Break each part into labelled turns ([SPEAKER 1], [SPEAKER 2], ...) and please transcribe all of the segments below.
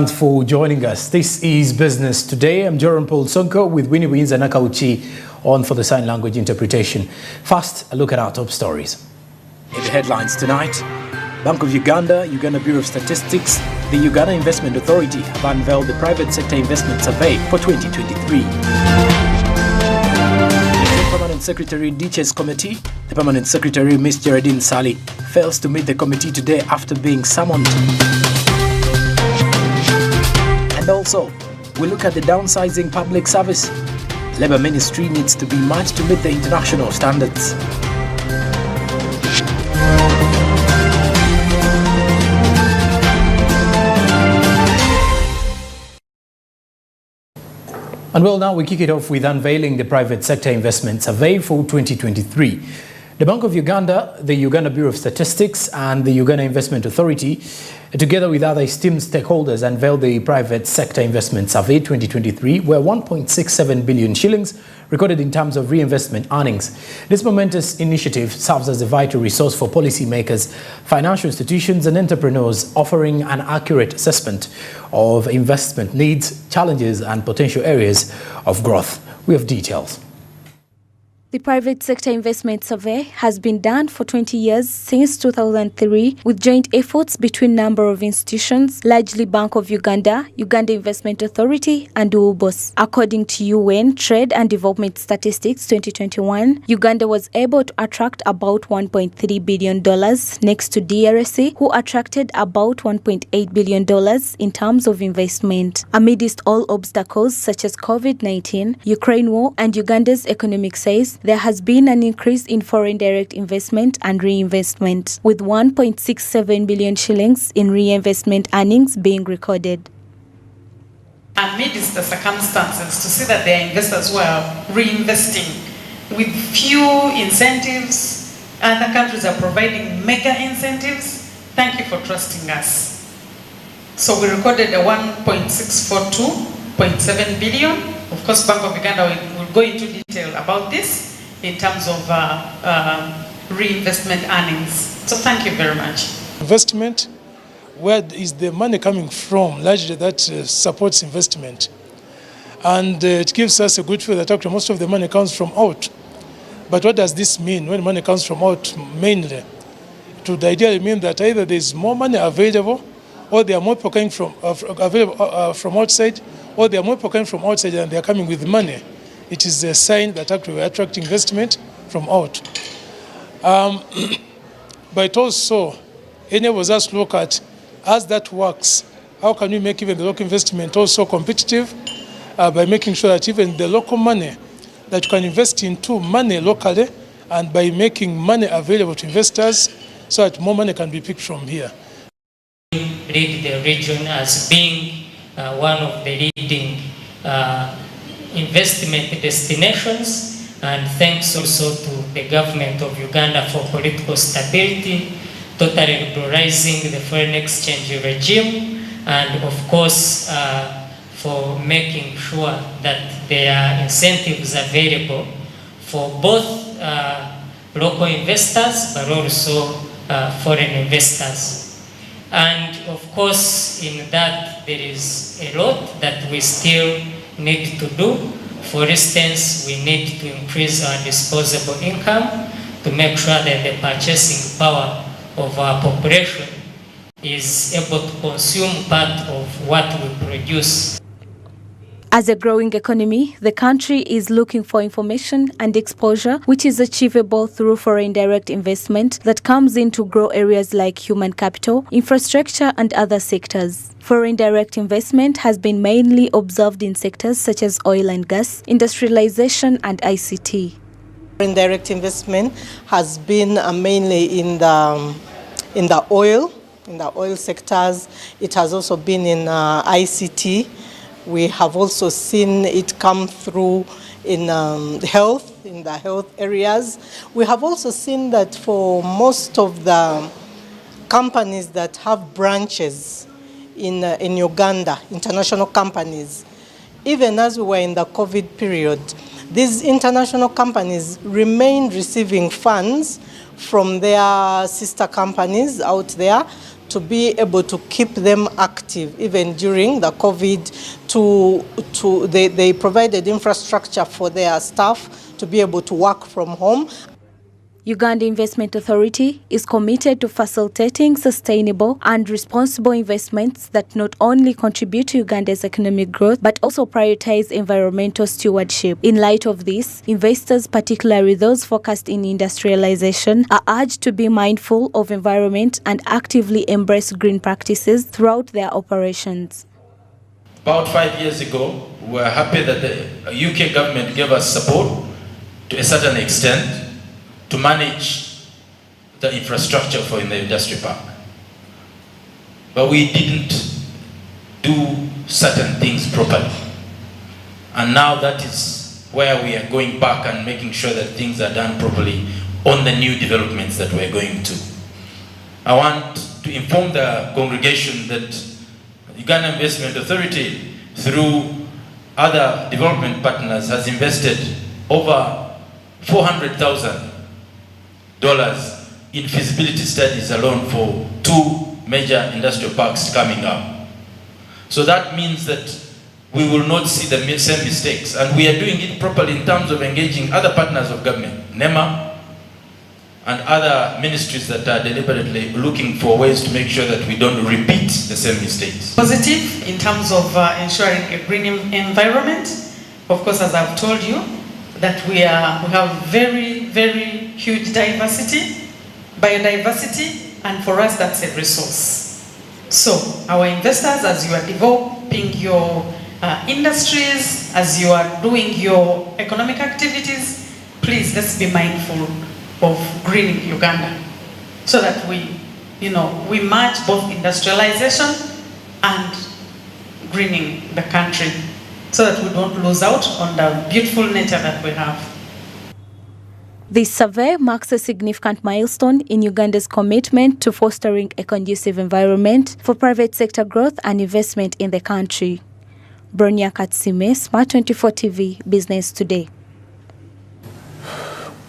[SPEAKER 1] Thanks for joining us. This is Business Today. I'm Joram Paul Sonko with Winnie Wins and Nakauchi on for the sign language interpretation. First, a look at our top stories. In the headlines tonight, Bank of Uganda, Uganda Bureau of Statistics, the Uganda Investment Authority have unveiled the Private Sector Investment Survey for 2023. The Permanent Secretary Ditches Committee, the Permanent Secretary Ms. Geraldine Sally, fails to meet the committee today after being summoned. And also, we look at the downsizing public service. The Labour Ministry needs to be matched to meet the international standards. And well, now we kick it off with unveiling the Private Sector Investment Survey for 2023. The Bank of Uganda, the Uganda Bureau of Statistics and the Uganda Investment Authority, together with other esteemed stakeholders, unveiled the Private Sector Investment Survey 2023, where 1.67 billion shillings recorded in terms of reinvestment earnings. This momentous initiative serves as a vital resource for policymakers, financial institutions and entrepreneurs, offering an accurate assessment of investment needs, challenges and potential areas of growth. We have details.
[SPEAKER 2] The Private Sector Investment Survey has been done for 20 years since 2003 with joint efforts between a number of institutions, largely Bank of Uganda, Uganda Investment Authority and UBOS. According to UN Trade and Development Statistics 2021, Uganda was able to attract about $1.3 billion next to DRC, who attracted about $1.8 billion in terms of investment. Amidst all obstacles such as COVID-19, Ukraine war and Uganda's economic size, there has been an increase in foreign direct investment and reinvestment, with 1.67 billion shillings in reinvestment earnings being recorded.
[SPEAKER 3] Amidst the circumstances, to see that there are investors who are reinvesting with few incentives, other countries are providing mega incentives. Thank you for trusting us. So we recorded a 1.642.7 billion. Of course, Bank of Uganda will go into detail about this in terms of reinvestment earnings. So thank you very much.
[SPEAKER 4] Investment, where is the money coming from, largely that supports investment. And it gives us a good feel that actually most of the money comes from out. But what does this mean when money comes from out mainly? It would ideally mean that either there is more money available, or they are more people coming from from outside, or they are more people coming from outside and they are coming with money. It is a sign that actually we are attracting investment from out. But it also enables us to look at, as that works, how can we make even the local investment also competitive by making sure that even the local money that you can invest into money locally, and by making money available to investors so that more money can be picked from here.
[SPEAKER 5] Lead the region as being one of the leading investment destinations, and thanks also to the government of Uganda for political stability, totally liberalizing the foreign exchange regime, and of course for making sure that there are incentives available for both local investors but also foreign investors. And of course in that there is a lot that we still need to do. For instance, we need to increase our disposable income to make sure that the purchasing power of our population is able to consume part of what we produce.
[SPEAKER 2] As a growing economy, the country is looking for information and exposure, which is achievable through foreign direct investment that comes in to grow areas like human capital, infrastructure, and other sectors. Foreign direct investment has been mainly observed in sectors such as oil and gas, industrialization, and ICT.
[SPEAKER 6] Foreign direct investment has been mainly in the oil sectors. It has also been in ICT. We have also seen it come through in the health areas. We have also seen that for most of the companies that have branches in Uganda, international companies, even as we were in the COVID period, these international companies remained receiving funds from their sister companies out there to be able to keep them active even during the COVID. They provided infrastructure for their staff to be able to work from home.
[SPEAKER 2] Uganda Investment Authority is committed to facilitating sustainable and responsible investments that not only contribute to Uganda's economic growth but also prioritize environmental stewardship. In light of this, investors, particularly those focused in industrialization, are urged to be mindful of environment and actively embrace green practices throughout their operations.
[SPEAKER 7] About 5 years ago, we were happy that the UK government gave us support to a certain extent to manage the infrastructure for in the industry park. But we didn't do certain things properly. And now that is where we are going back and making sure that things are done properly on the new developments that we're going to. I want to inform the congregation that Uganda Investment Authority, through other development partners, has invested over $400,000 in feasibility studies alone for 2 major industrial parks coming up. So that means that we will not see the same mistakes, and we are doing it properly in terms of engaging other partners of government, NEMA, and other ministries that are deliberately looking for ways to make sure that we don't repeat the same mistakes.
[SPEAKER 3] Positive in terms of ensuring a green environment. Of course, as I've told you, that we have very, very huge biodiversity, and for us that's a resource. So our investors, as you are developing your industries, as you are doing your economic activities, please let's be mindful of greening Uganda, so that we match both industrialization and greening the country, so that we don't lose out on the beautiful nature that we have.
[SPEAKER 2] This survey marks a significant milestone in Uganda's commitment to fostering a conducive environment for private sector growth and investment in the country. Bronya Katsime, Smart 24 TV, Business Today.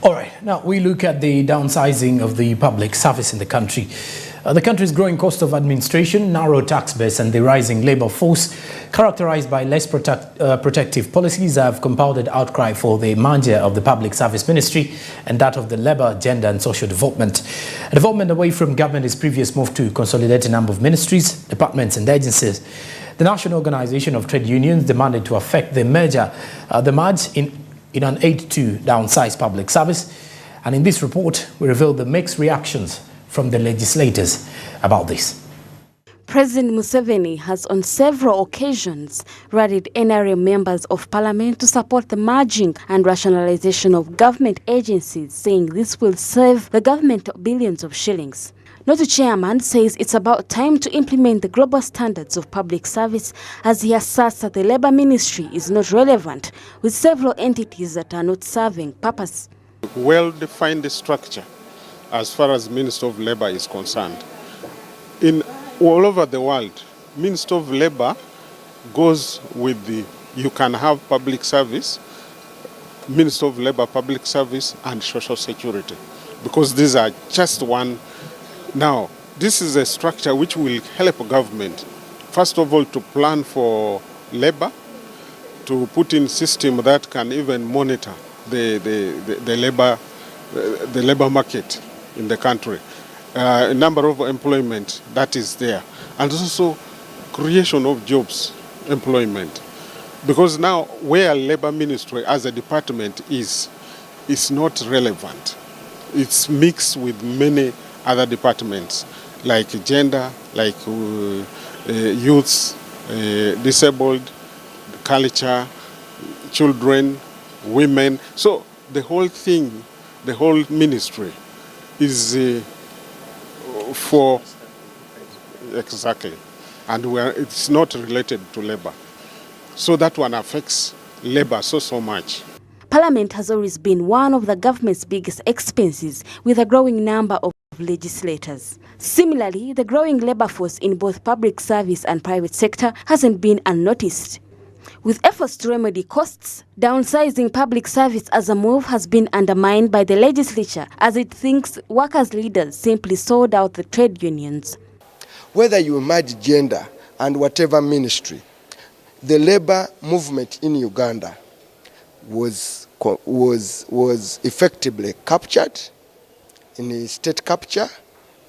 [SPEAKER 1] All right, now we look at the downsizing of the public service in the country. The country's growing cost of administration, narrow tax base and the rising labour force, characterised by less protective policies, have compounded outcry for the merger of the Public Service Ministry and that of the Labour, Gender and Social Development. A development away from government's previous move to consolidate a number of ministries, departments and agencies. The National Organisation of Trade Unions demanded to affect the merge in an aid to downsize public service. And in this report, we reveal the mixed reactions from the legislators about this.
[SPEAKER 8] President Museveni has on several occasions rallied NRM members of parliament to support the merging and rationalization of government agencies, saying this will save the government billions of shillings. Noto chairman says it's about time to implement the global standards of public service, as he asserts that the Labour Ministry is not relevant, with several entities that are not serving purpose.
[SPEAKER 9] Well-defined structure as far as Minister of Labour is concerned. All over the world, Minister of Labour goes with you can have public service, Minister of Labour, public service and social security, because these are just one. Now, this is a structure which will help government, first of all, to plan for labour, to put in system that can even monitor the labour market in the country, a number of employment that is there, and also creation of jobs, employment. Because now where Labour Ministry as a department is not relevant. It's mixed with many other departments like gender, like youths, disabled, culture, children, women. So the whole thing, the whole ministry is for exactly, and it's not related to labor. So that one affects labor so much.
[SPEAKER 8] Parliament has always been one of the government's biggest expenses, with a growing number of legislators. Similarly, the growing labor force in both public service and private sector hasn't been unnoticed. With efforts to remedy costs, downsizing public service as a move has been undermined by the legislature, as it thinks workers' leaders simply sold out the trade unions.
[SPEAKER 10] whether you merge gender and whatever ministry, the labor movement in Uganda was effectively captured in a state capture,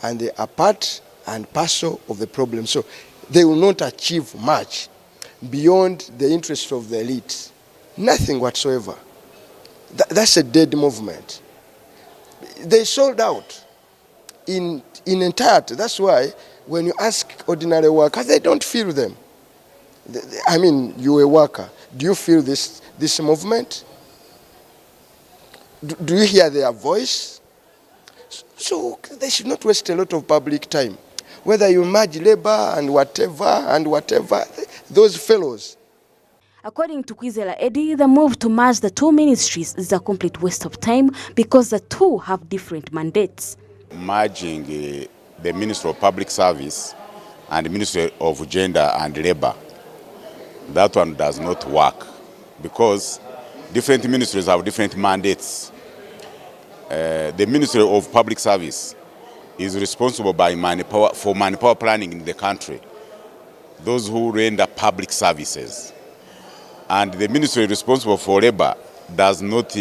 [SPEAKER 10] and they are part and parcel of the problem. So they will not achieve much beyond the interest of the elite. Nothing whatsoever. That's a dead movement. They sold out in entirety. That's why when you ask ordinary workers, they don't feel them. I mean, you're a worker. Do you feel this movement? Do you hear their voice? So they should not waste a lot of public time. Whether you merge labor and whatever, those fellows.
[SPEAKER 8] According to Kwizera Eddie, the move to merge the two ministries is a complete waste of time because the two have different mandates.
[SPEAKER 11] Merging the Ministry of Public Service and the Ministry of Gender and Labor, that one does not work because different ministries have different mandates. The Ministry of Public Service is responsible for manpower planning in the country, those who render public services. And the ministry responsible for labor does not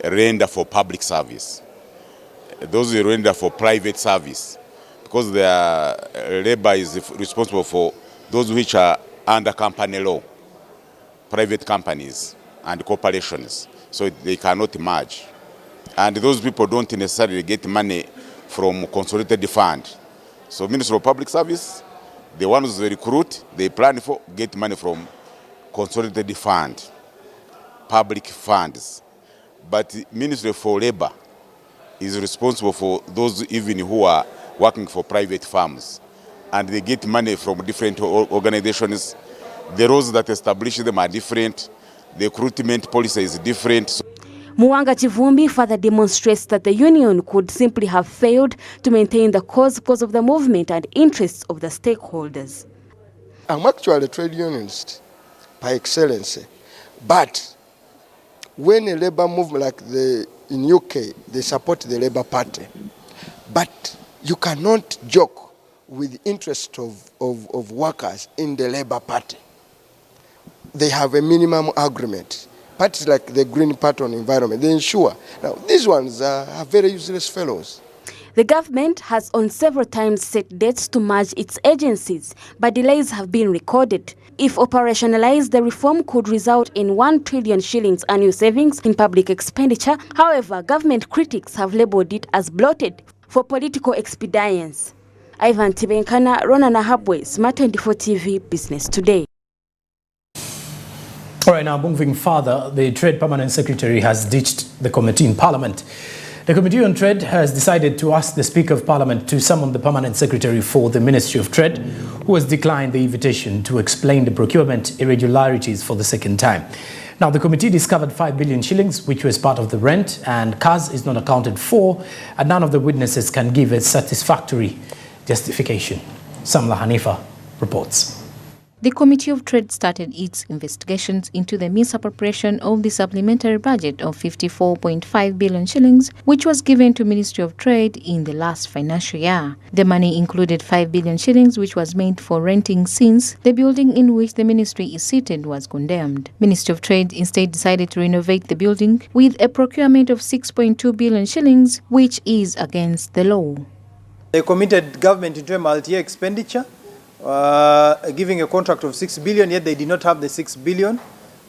[SPEAKER 11] render for public service. Those who render for private service, because their labor is responsible for those which are under company law, private companies and corporations, so they cannot merge. And those people don't necessarily get money from consolidated fund. So Ministry of Public Service, the ones they recruit, they plan for, get money from consolidated fund, public funds. But Ministry for Labor is responsible for those even who are working for private firms. And they get money from different organizations. The rules that establish them are different. The recruitment policy is different.
[SPEAKER 8] Muwanga Chivumbi further demonstrates that the union could simply have failed to maintain the cause because of the movement and interests of the stakeholders.
[SPEAKER 10] I'm actually a trade unionist by excellence, but when a labor movement like in UK, they support the Labour Party, but you cannot joke with the interest of workers in the Labour Party. They have a minimum agreement. Parties like the Green Party on Environment, they ensure. Now, these ones are very useless fellows.
[SPEAKER 8] The government has on several times set dates to merge its agencies, but delays have been recorded. If operationalized, the reform could result in 1 trillion shillings annual savings in public expenditure. However, government critics have labeled it as bloated for political expedience. Ivan Tibenkana, Rona Nahabwe, Smart 24 TV, Business Today.
[SPEAKER 1] All right, now moving further, the Trade Permanent Secretary has ditched the committee in Parliament. The Committee on Trade has decided to ask the Speaker of Parliament to summon the Permanent Secretary for the Ministry of Trade, who has declined the invitation to explain the procurement irregularities for the second time. Now, the committee discovered 5 billion shillings, which was part of the rent, and CAS is not accounted for, and none of the witnesses can give a satisfactory justification. Samla Hanifa reports.
[SPEAKER 12] The Committee of Trade started its investigations into the misappropriation of the supplementary budget of 54.5 billion shillings, which was given to Ministry of Trade in the last financial year. The money included 5 billion shillings, which was meant for renting since the building in which the ministry is seated was condemned. Ministry of Trade instead decided to renovate the building with a procurement of 6.2 billion shillings, which is against the law.
[SPEAKER 13] They committed government into a multi-year expenditure, giving a contract of 6 billion, yet they did not have the 6 billion,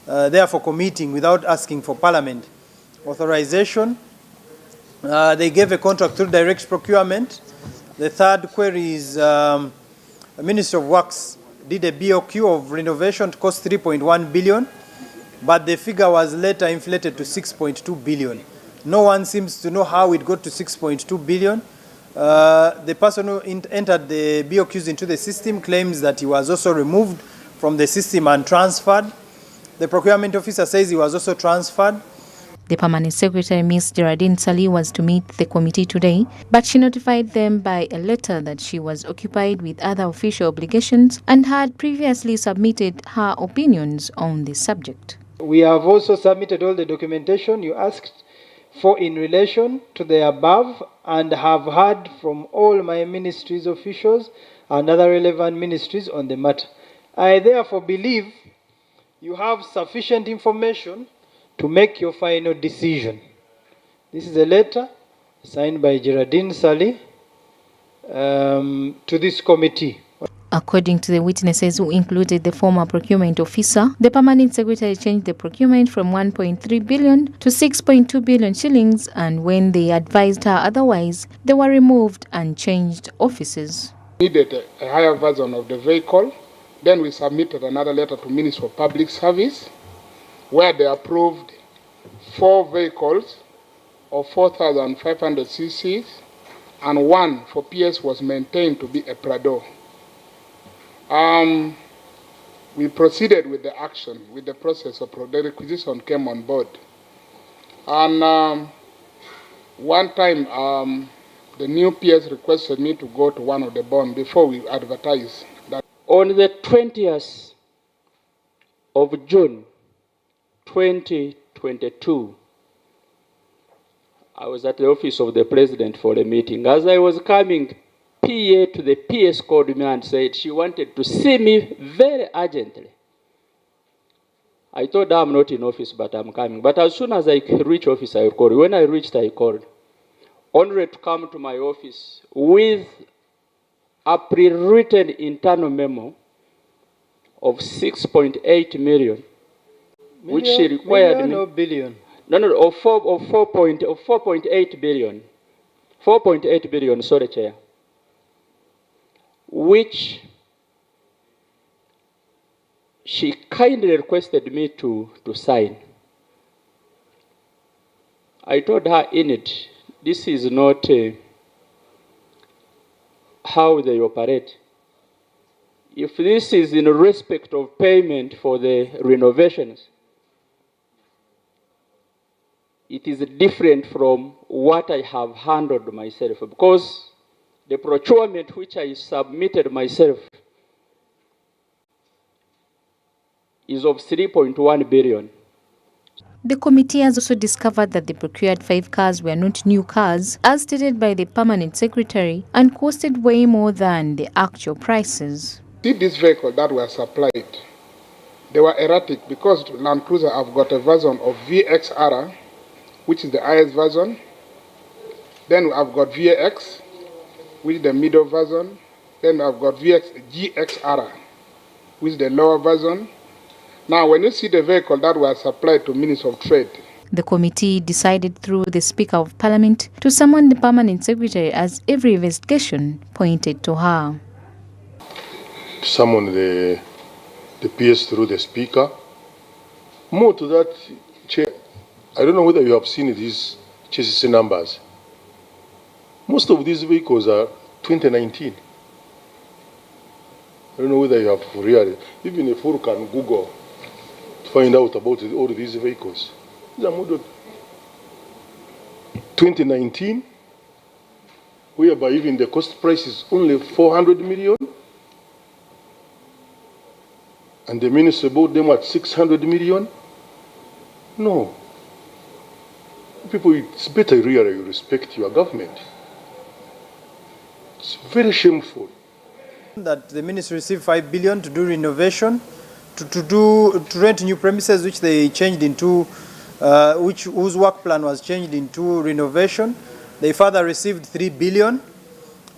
[SPEAKER 13] therefore committing without asking for Parliament authorization. They gave a contract through direct procurement. The third query is the Ministry of Works did a BOQ of renovation to cost 3.1 billion, but the figure was later inflated to 6.2 billion. No one seems to know how it got to 6.2 billion. The person who entered the BOQs into the system claims that he was also removed from the system and transferred. The procurement officer says he was also transferred.
[SPEAKER 12] The Permanent Secretary, Ms. Geraldine Sali, was to meet the committee today, but she notified them by a letter that she was occupied with other official obligations and had previously submitted her opinions on the subject.
[SPEAKER 13] We have also submitted all the documentation you asked for in relation to the above, and have heard from all my ministry's officials and other relevant ministries on the matter. I therefore believe you have sufficient information to make your final decision. This is a letter signed by Geraldine Sally to this committee.
[SPEAKER 12] According to the witnesses, who included the former procurement officer, the permanent secretary changed the procurement from 1.3 billion to 6.2 billion shillings, and when they advised her otherwise, they were removed and changed offices.
[SPEAKER 14] Needed a higher version of the vehicle. Then we submitted another letter to Ministry of Public Service, where they approved 4 vehicles of 4,500 cc's, and 1 for PS was maintained to be a Prado. We proceeded with the action, with the process of the requisition came on board. And one time, the new PS requested me to go to one of the bonds before we advertise that.
[SPEAKER 15] On the 20th of June 2022, I was at the office of the president for a meeting. As I was coming, PA to the PS called me and said she wanted to see me very urgently. I told her I'm not in office, but I'm coming. But as soon as I reach office, I called. When I reached, I called. Only to come to my office with a pre-written internal memo of 6.8 million, which she required me.
[SPEAKER 13] Or billion?
[SPEAKER 15] No, of 4.8 billion. 4.8 billion, sorry, Chair. Which she kindly requested me to sign. I told her in it, this is not how they operate. If this is in respect of payment for the renovations, it is different from what I have handled myself, because the procurement which I submitted myself is of 3.1 billion.
[SPEAKER 12] The committee has also discovered that the procured 5 cars were not new cars, as stated by the permanent secretary, and costed way more than the actual prices.
[SPEAKER 14] See this vehicle that were supplied, they were erratic because Land Cruiser have got a version of VXR, which is the highest version. Then I've got VX, which is the middle version. Then I've got GXR, which is the lower version. Now, when you see the vehicle that was supplied to Ministry of Trade,
[SPEAKER 12] the committee decided through the Speaker of Parliament to summon the permanent secretary, as every investigation pointed to her.
[SPEAKER 16] Summon the PS through the Speaker. More to that, Chair, I don't know whether you have seen these chassis numbers. Most of these vehicles are 2019. I don't know whether you have realized. Even if you can Google to find out about all these vehicles. These are model 2019, whereby even the cost price is only 400 million. And the minister bought them at 600 million. No. People, it's better really you respect your government. It's very shameful.
[SPEAKER 13] That the ministry received 5 billion to do renovation, to rent new premises, which they changed into, whose work plan was changed into renovation. They further received 3 billion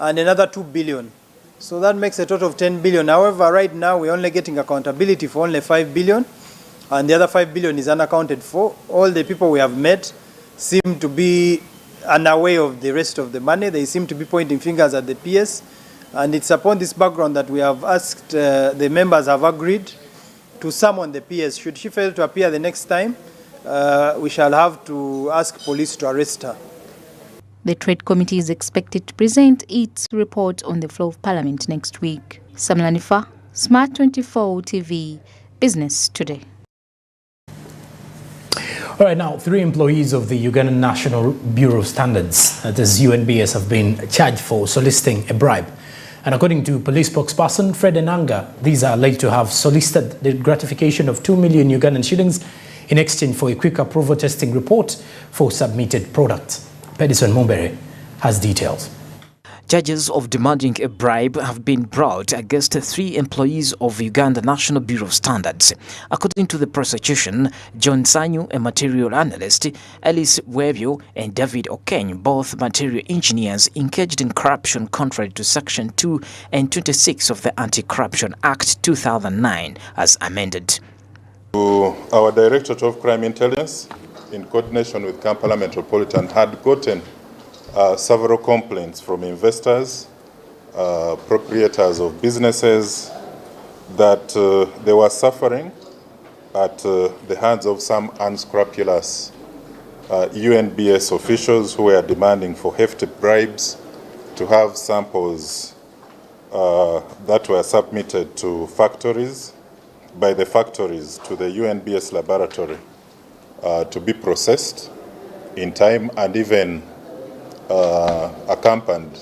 [SPEAKER 13] and another 2 billion. So that makes a total of 10 billion. However, right now we're only getting accountability for only 5 billion, and the other 5 billion is unaccounted for. All the people we have met seem to be unaware of the rest of the money. They seem to be pointing fingers at the PS. And it's upon this background that we have asked, the members have agreed to summon the PS. Should she fail to appear the next time, we shall have to ask police to arrest her.
[SPEAKER 12] The Trade Committee is expected to present its report on the floor of Parliament next week. Samlanifa, Smart 24 TV, Business Today.
[SPEAKER 1] All right, now 3 employees of the Ugandan National Bureau of Standards, that is UNBS, have been charged for soliciting a bribe. And according to police spokesperson Fred Enanga, these are alleged to have solicited the gratification of 2 million Ugandan shillings in exchange for a quick approval testing report for submitted products. Pedison Mumbere has details.
[SPEAKER 17] Charges of demanding a bribe have been brought against 3 employees of Uganda National Bureau of Standards. According to the prosecution, John Sanyu, a material analyst, Alice Webio and David Okeny, both material engineers, engaged in corruption contrary to Section 2 and 26 of the Anti-Corruption Act 2009 as amended.
[SPEAKER 18] Our Directorate of Crime Intelligence, in coordination with Kampala Metropolitan, had gotten several complaints from investors, proprietors of businesses, that they were suffering at the hands of some unscrupulous UNBS officials who were demanding for hefty bribes to have samples that were submitted to factories, by the factories to the UNBS laboratory to be processed in time and even accompanied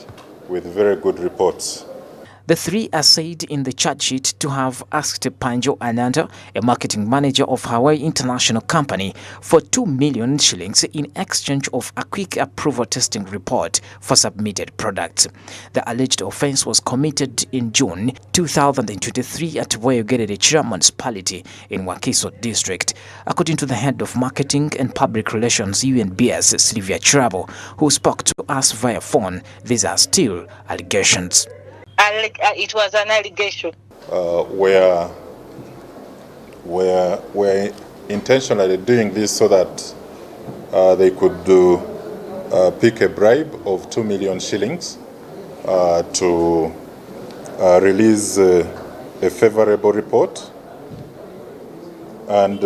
[SPEAKER 18] with very good reports.
[SPEAKER 17] The 3 are said in the charge sheet to have asked Panjo Ananda, a marketing manager of Hawaii International Company, for 2 million shillings in exchange of a quick approval testing report for submitted products. The alleged offense was committed in June 2023 at Wayogere Chira municipality in Wakiso district. According to the head of marketing and public relations UNBS, Sylvia Chirabo, who spoke to us via phone, these are still allegations.
[SPEAKER 19] It was an allegation.
[SPEAKER 18] We're intentionally doing this so that they could pick a bribe of 2 million shillings to release a favorable report. And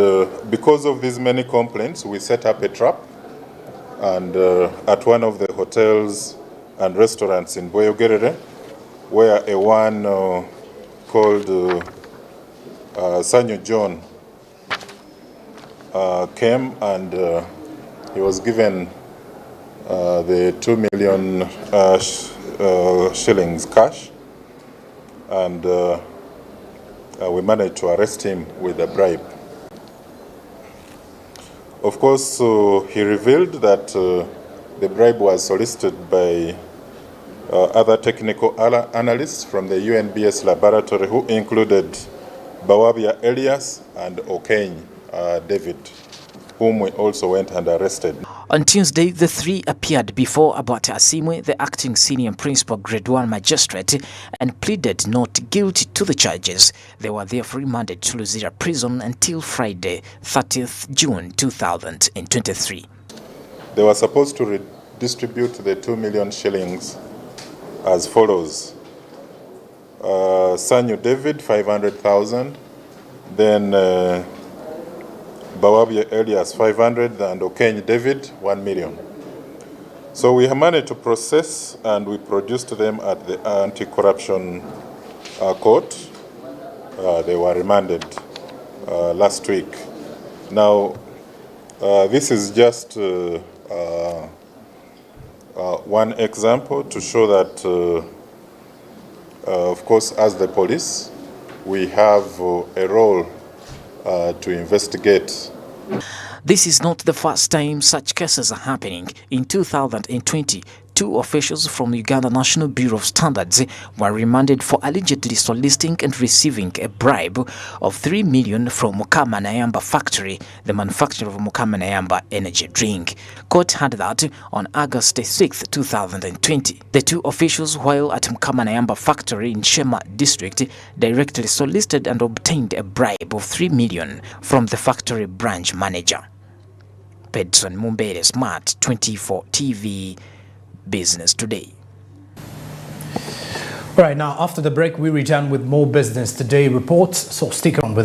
[SPEAKER 18] because of these many complaints, we set up a trap, and at one of the hotels and restaurants in Boyogerere, where a one called Sanyu John came, and he was given the 2 million shillings cash, and we managed to arrest him with a bribe. Of course, he revealed that the bribe was solicited by other technical analysts from the UNBS laboratory, who included Bawabia Elias and Okeny David, whom we also went and arrested.
[SPEAKER 17] On Tuesday, the 3 appeared before Abate Asimwe, the acting senior principal grade 1 magistrate, and pleaded not guilty to the charges. They were therefore remanded to Luzira prison until Friday, 30th June 2023.
[SPEAKER 18] They were supposed to redistribute the 2 million shillings as follows. Sanyu David, 500,000. Then Bawabia Elias, 500, and Okeny David, 1 million. So we have managed to process, and we produced them at the anti-corruption court. They were remanded last week. Now, this is just one example to show that, of course, as the police, we have a role to investigate.
[SPEAKER 17] This is not the first time such cases are happening. In 2020, 2 officials from Uganda National Bureau of Standards were remanded for allegedly soliciting and receiving a bribe of 3 million from Mukama Nayamba factory, the manufacturer of Mukama Nayamba energy drink. Court had that on August 6, 2020. The 2 officials, while at Mukama Nayamba factory in Shema district, directly solicited and obtained a bribe of 3 million from the factory branch manager. Pedson Mumbere, Smart 24 TV. Business Today.
[SPEAKER 1] Right now, after the break, we return with more Business Today reports, so stick on with us.